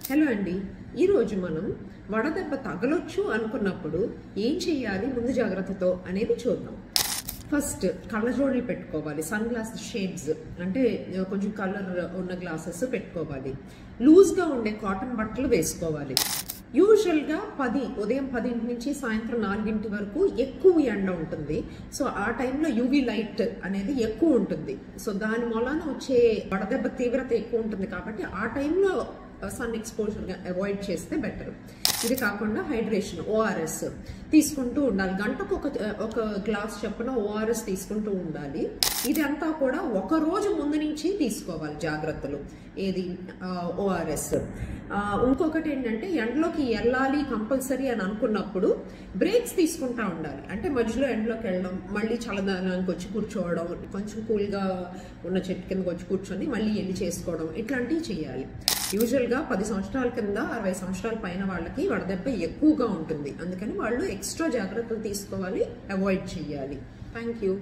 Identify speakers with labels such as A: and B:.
A: Hello అండి, ఈరోజు మనం వడదెబ్బ తగలొచ్చు అనుకున్నప్పుడు ఏం చేయాలి ముందు జాగ్రత్తతో అనేది చూద్దాం. ఫస్ట్ కళ్ళజోడులు పెట్టుకోవాలి. సన్ గ్లాస్ షేడ్స్ అంటే కొంచెం కలర్ ఉన్న గ్లాసెస్ పెట్టుకోవాలి. లూజ్గా ఉండే కాటన్ బట్టలు వేసుకోవాలి. యూజువల్గా ఉదయం 10 నుంచి సాయంత్రం 4 వరకు ఎక్కువ ఎండ ఉంటుంది. సో ఆ టైంలో యూవీ లైట్ అనేది ఎక్కువ ఉంటుంది. సో దాని మూలాన వచ్చే వడదెబ్బ తీవ్రత ఎక్కువ ఉంటుంది. కాబట్టి ఆ టైంలో సన్ ఎక్స్పోజర్గా అవాయిడ్ చేస్తే బెటర్. ఇది కాకుండా హైడ్రేషన్, ఓఆర్ఎస్ తీసుకుంటూ ఉండాలి. గంటకు ఒక గ్లాస్ చొప్పున ఓఆర్ఎస్ తీసుకుంటూ ఉండాలి. ఇదంతా కూడా ఒక రోజు ముందు నుంచి తీసుకోవాలి జాగ్రత్తలు. ఏది ఓఆర్ఎస్. ఇంకొకటి ఏంటంటే ఎండలోకి వెళ్ళాలి కంపల్సరీ అని అనుకున్నప్పుడు బ్రేక్స్ తీసుకుంటా ఉండాలి. అంటే మధ్యలో ఎండలోకి వెళ్ళడం, మళ్ళీ చల్లదనానికి వచ్చి కూర్చోవడం, కొంచెం కూల్గా ఉన్న చెట్టు కిందకి వచ్చి కూర్చొని మళ్ళీ వెళ్ళి చేసుకోవడం, ఇట్లాంటివి చేయాలి. యూజువల్గా 10 సంవత్సరాల కింద 60 సంవత్సరాల పైన వాళ్ళకి వడదెబ్బ ఎక్కువగా ఉంటుంది. అందుకని వాళ్ళు ఎక్స్ట్రా జాగ్రత్తలు తీసుకోవాలి, అవాయిడ్ చేయాలి. Thank you.